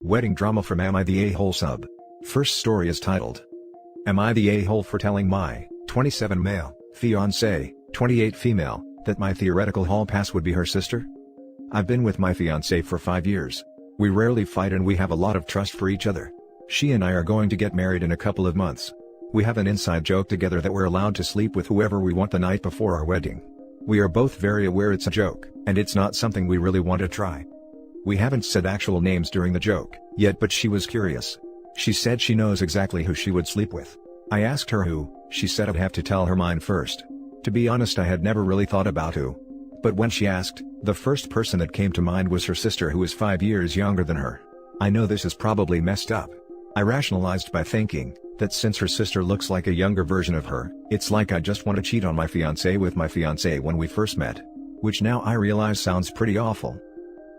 Wedding drama from Am I the A-hole sub. First story is titled, Am I the A-hole for telling my 27 male, fiancé, 28 female, that my theoretical hall pass would be her sister? I've been with my fiancé for 5 years. We rarely fight and we have a lot of trust for each other. She and I are going to get married in a couple of months. We have an inside joke together that we're allowed to sleep with whoever we want the night before our wedding. We are both very aware it's a joke, and it's not something we really want to try. We haven't said actual names during the joke yet, but she was curious. She said she knows exactly who she would sleep with. I asked her who. She said I'd have to tell her mine first. To be honest, I had never really thought about who. But when she asked, the first person that came to mind was her sister, who is 5 years younger than her. I know this is probably messed up. I rationalized by thinking that since her sister looks like a younger version of her, it's like I just want to cheat on my fiancé with my fiancé when we first met. Which now I realize sounds pretty awful.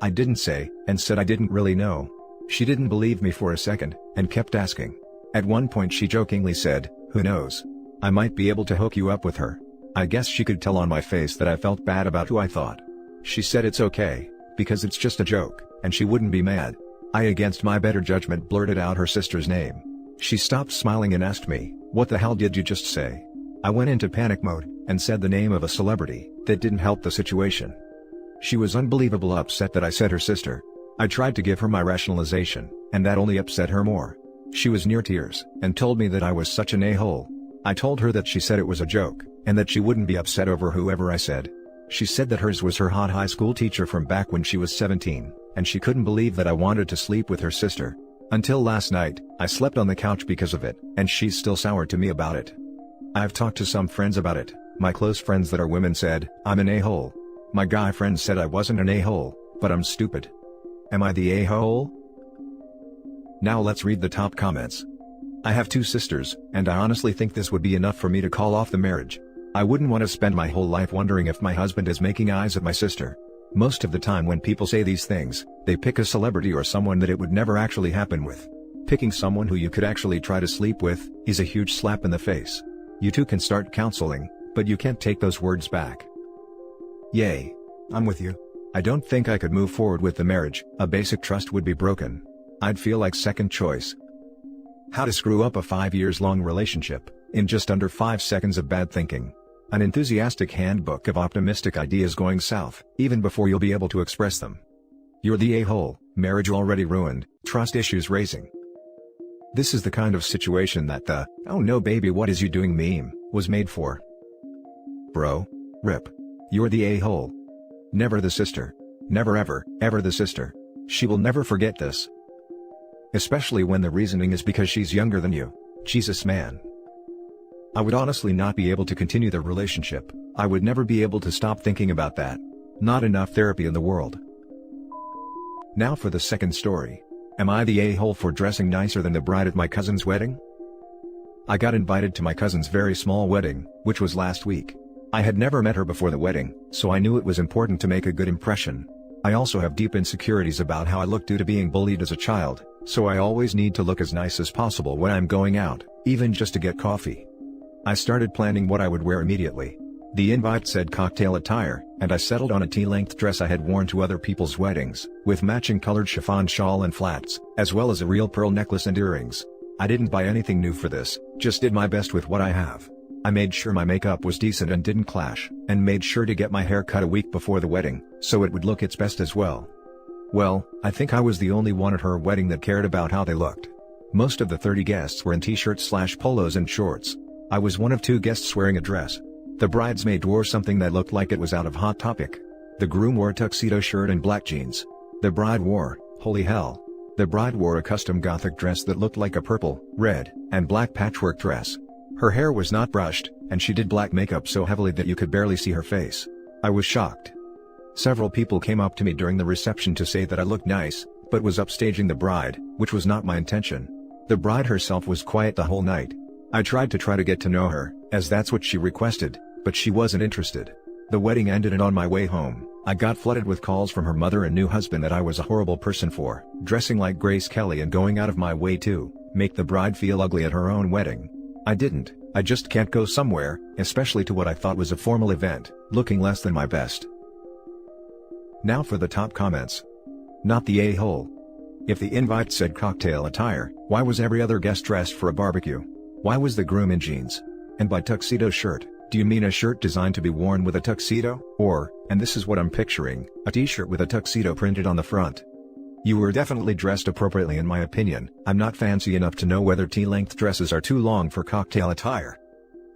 I didn't say, and said I didn't really know. She didn't believe me for a second, and kept asking. At one point she jokingly said, "Who knows? I might be able to hook you up with her." I guess she could tell on my face that I felt bad about who I thought. She said it's okay, because it's just a joke, and she wouldn't be mad. I, against my better judgment, blurted out her sister's name. She stopped smiling and asked me, "What the hell did you just say?" I went into panic mode, and said the name of a celebrity. That didn't help the situation. She was unbelievably upset that I said her sister. I tried to give her my rationalization, and that only upset her more. She was near tears, and told me that I was such an a-hole. I told her that she said it was a joke, and that she wouldn't be upset over whoever I said. She said that hers was her hot high school teacher from back when she was 17, and she couldn't believe that I wanted to sleep with her sister. Until last night, I slept on the couch because of it, and she's still sour to me about it. I've talked to some friends about it. My close friends that are women said, I'm an a-hole. My guy friends said I wasn't an a-hole, but I'm stupid. Am I the a-hole? Now let's read the top comments. I have 2 sisters, and I honestly think this would be enough for me to call off the marriage. I wouldn't want to spend my whole life wondering if my husband is making eyes at my sister. Most of the time when people say these things, they pick a celebrity or someone that it would never actually happen with. Picking someone who you could actually try to sleep with is a huge slap in the face. You two can start counseling, but you can't take those words back. Yay. I'm with you. I don't think I could move forward with the marriage. A basic trust would be broken. I'd feel like second choice. How to screw up a 5 years long relationship, in just under 5 seconds of bad thinking. An enthusiastic handbook of optimistic ideas going south, even before you'll be able to express them. You're the a-hole, marriage already ruined, trust issues raising. This is the kind of situation that the, "Oh no baby what is you doing" meme was made for. Bro. Rip. You're the a-hole. Never the sister. Never ever, ever the sister. She will never forget this. Especially when the reasoning is because she's younger than you. Jesus man. I would honestly not be able to continue the relationship. I would never be able to stop thinking about that. Not enough therapy in the world. Now for the second story. Am I the a-hole for dressing nicer than the bride at my cousin's wedding? I got invited to my cousin's very small wedding, which was last week. I had never met her before the wedding, so I knew it was important to make a good impression. I also have deep insecurities about how I look due to being bullied as a child, so I always need to look as nice as possible when I'm going out, even just to get coffee. I started planning what I would wear immediately. The invite said cocktail attire, and I settled on a tea-length dress I had worn to other people's weddings, with matching colored chiffon shawl and flats, as well as a real pearl necklace and earrings. I didn't buy anything new for this, just did my best with what I have. I made sure my makeup was decent and didn't clash, and made sure to get my hair cut a week before the wedding, so it would look its best as well. Well, I think I was the only one at her wedding that cared about how they looked. Most of the 30 guests were in t-shirts/polos and shorts. I was one of 2 guests wearing a dress. The bridesmaid wore something that looked like it was out of Hot Topic. The groom wore a tuxedo shirt and black jeans. The bride wore, holy hell. The bride wore a custom gothic dress that looked like a purple, red, and black patchwork dress. Her hair was not brushed, and she did black makeup so heavily that you could barely see her face. I was shocked. Several people came up to me during the reception to say that I looked nice, but was upstaging the bride, which was not my intention. The bride herself was quiet the whole night. I tried to get to know her, as that's what she requested, but she wasn't interested. The wedding ended and on my way home, I got flooded with calls from her mother and new husband that I was a horrible person for dressing like Grace Kelly and going out of my way to make the bride feel ugly at her own wedding. I didn't. I just can't go somewhere, especially to what I thought was a formal event, looking less than my best. Now for the top comments. Not the a-hole. If the invite said cocktail attire, why was every other guest dressed for a barbecue? Why was the groom in jeans? And by tuxedo shirt, do you mean a shirt designed to be worn with a tuxedo, or, and this is what I'm picturing, a t-shirt with a tuxedo printed on the front? You were definitely dressed appropriately in my opinion. I'm not fancy enough to know whether T-length dresses are too long for cocktail attire.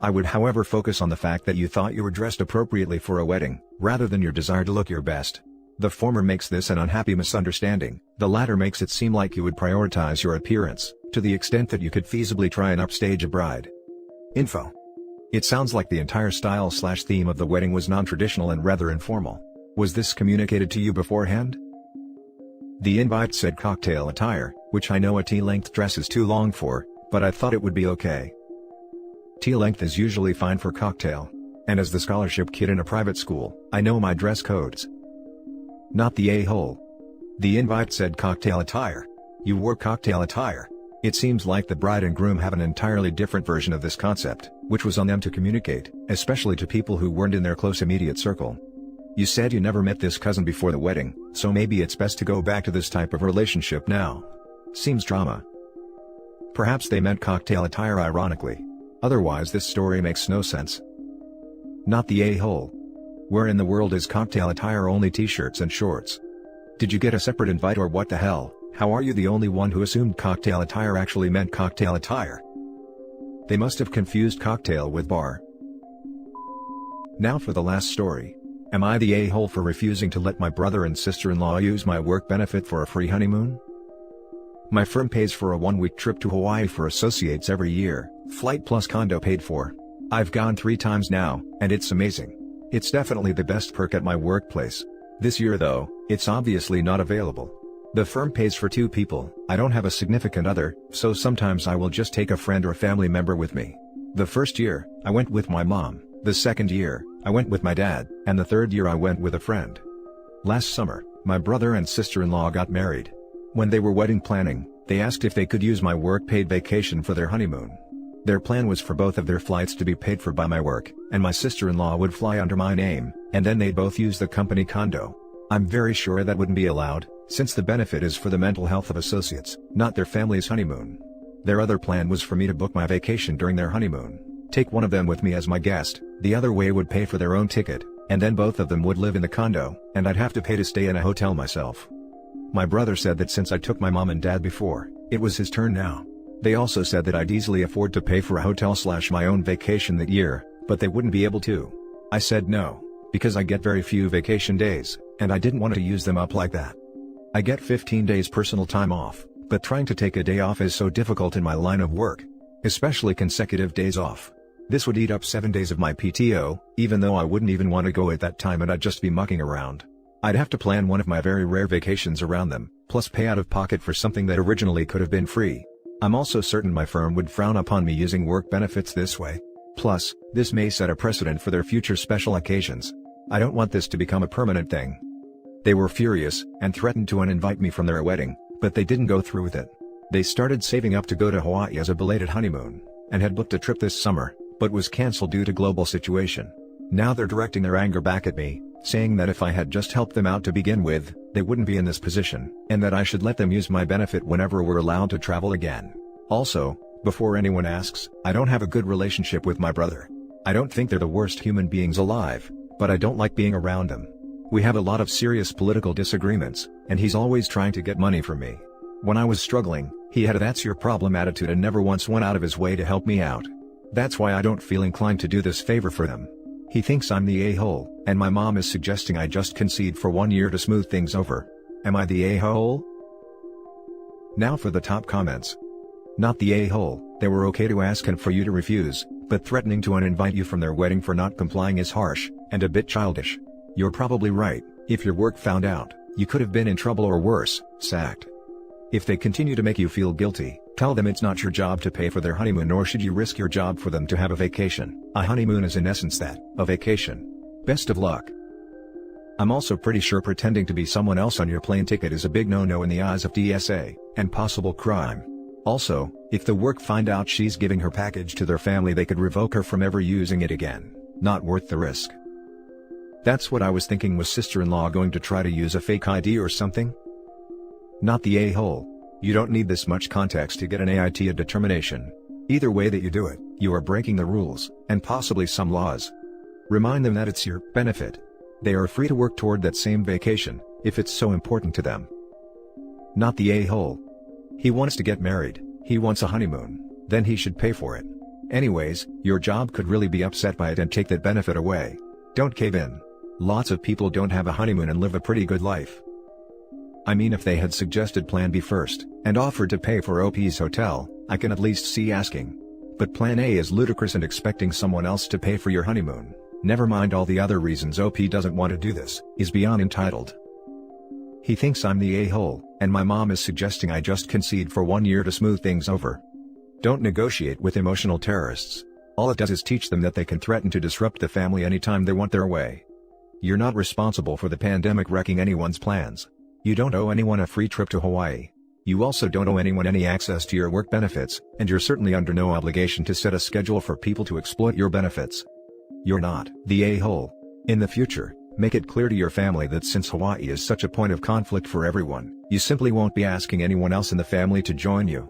I would however focus on the fact that you thought you were dressed appropriately for a wedding, rather than your desire to look your best. The former makes this an unhappy misunderstanding, the latter makes it seem like you would prioritize your appearance, to the extent that you could feasibly try and upstage a bride. Info. It sounds like the entire style/theme of the wedding was non-traditional and rather informal. Was this communicated to you beforehand? The invite said cocktail attire, which I know a T-length dress is too long for, but I thought it would be okay. T-length is usually fine for cocktail. And as the scholarship kid in a private school, I know my dress codes. Not the a-hole. The invite said cocktail attire. You wore cocktail attire. It seems like the bride and groom have an entirely different version of this concept, which was on them to communicate, especially to people who weren't in their close immediate circle. You said you never met this cousin before the wedding, so maybe it's best to go back to this type of relationship now. Seems drama. Perhaps they meant cocktail attire ironically. Otherwise this story makes no sense. Not the a-hole. Where in the world is cocktail attire only t-shirts and shorts? Did you get a separate invite or what the hell? How are you the only one who assumed cocktail attire actually meant cocktail attire? They must have confused cocktail with bar. Now for the last story. Am I the a-hole for refusing to let my brother and sister-in-law use my work benefit for a free honeymoon? My firm pays for a 1-week trip to Hawaii for associates every year, flight plus condo paid for. I've gone 3 times now, and it's amazing. It's definitely the best perk at my workplace. This year though, it's obviously not available. The firm pays for 2 people, I don't have a significant other, so sometimes I will just take a friend or family member with me. The first year, I went with my mom, the second year, I went with my dad, and the third year I went with a friend. Last summer, my brother and sister-in-law got married. When they were wedding planning, they asked if they could use my work-paid vacation for their honeymoon. Their plan was for both of their flights to be paid for by my work, and my sister-in-law would fly under my name, and then they'd both use the company condo. I'm very sure that wouldn't be allowed, since the benefit is for the mental health of associates, not their family's honeymoon. Their other plan was for me to book my vacation during their honeymoon, take one of them with me as my guest, the other way would pay for their own ticket, and then both of them would live in the condo, and I'd have to pay to stay in a hotel myself. My brother said that since I took my mom and dad before, it was his turn now. They also said that I'd easily afford to pay for a hotel/my own vacation that year, but they wouldn't be able to. I said no, because I get very few vacation days, and I didn't want to use them up like that. I get 15 days personal time off, but trying to take a day off is so difficult in my line of work. Especially consecutive days off. This would eat up 7 days of my PTO, even though I wouldn't even want to go at that time and I'd just be mucking around. I'd have to plan one of my very rare vacations around them, plus pay out of pocket for something that originally could have been free. I'm also certain my firm would frown upon me using work benefits this way. Plus, this may set a precedent for their future special occasions. I don't want this to become a permanent thing. They were furious, and threatened to uninvite me from their wedding, but they didn't go through with it. They started saving up to go to Hawaii as a belated honeymoon, and had booked a trip this summer, but was cancelled due to global situation. Now they're directing their anger back at me, saying that if I had just helped them out to begin with, they wouldn't be in this position, and that I should let them use my benefit whenever we're allowed to travel again. Also, before anyone asks, I don't have a good relationship with my brother. I don't think they're the worst human beings alive, but I don't like being around them. We have a lot of serious political disagreements, and he's always trying to get money from me. When I was struggling, he had a "that's your problem" attitude and never once went out of his way to help me out. That's why I don't feel inclined to do this favor for them. He thinks I'm the a-hole, and my mom is suggesting I just concede for 1 year to smooth things over. Am I the a-hole? Now for the top comments. Not the a-hole. They were okay to ask and for you to refuse, but threatening to uninvite you from their wedding for not complying is harsh, and a bit childish. You're probably right. If your work found out, you could have been in trouble or worse, sacked. If they continue to make you feel guilty, tell them it's not your job to pay for their honeymoon, nor should you risk your job for them to have a vacation. A honeymoon is in essence that, a vacation. Best of luck. I'm also pretty sure pretending to be someone else on your plane ticket is a big no-no in the eyes of DSA, and possible crime. Also, if the work find out she's giving her package to their family, they could revoke her from ever using it again. Not worth the risk. That's what I was thinking. Was sister-in-law going to try to use a fake ID or something? not the a-hole. You don't need this much context to get an AITA determination. Either way that you do it, you are breaking the rules, and possibly some laws. Remind them that it's your benefit. They are free to work toward that same vacation, if it's so important to them. Not the a-hole. He wants to get married, he wants a honeymoon, then he should pay for it. Anyways, your job could really be upset by it and take that benefit away. Don't cave in. Lots of people don't have a honeymoon and live a pretty good life. I mean, if they had suggested plan B first, and offered to pay for OP's hotel, I can at least see asking. But plan A is ludicrous, and expecting someone else to pay for your honeymoon, never mind all the other reasons OP doesn't want to do this, is beyond entitled. He thinks I'm the a-hole, and my mom is suggesting I just concede for 1 year to smooth things over. Don't negotiate with emotional terrorists. All it does is teach them that they can threaten to disrupt the family anytime they want their way. You're not responsible for the pandemic wrecking anyone's plans. You don't owe anyone a free trip to Hawaii. You also don't owe anyone any access to your work benefits, and you're certainly under no obligation to set a schedule for people to exploit your benefits. You're not the a-hole. In the future, make it clear to your family that since Hawaii is such a point of conflict for everyone, you simply won't be asking anyone else in the family to join you.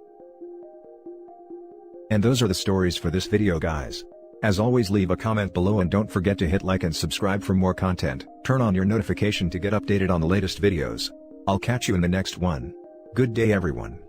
And those are the stories for this video, guys. As always, leave a comment below and don't forget to hit like and subscribe for more content. Turn on your notification to get updated on the latest videos. I'll catch you in the next one. Good day, everyone.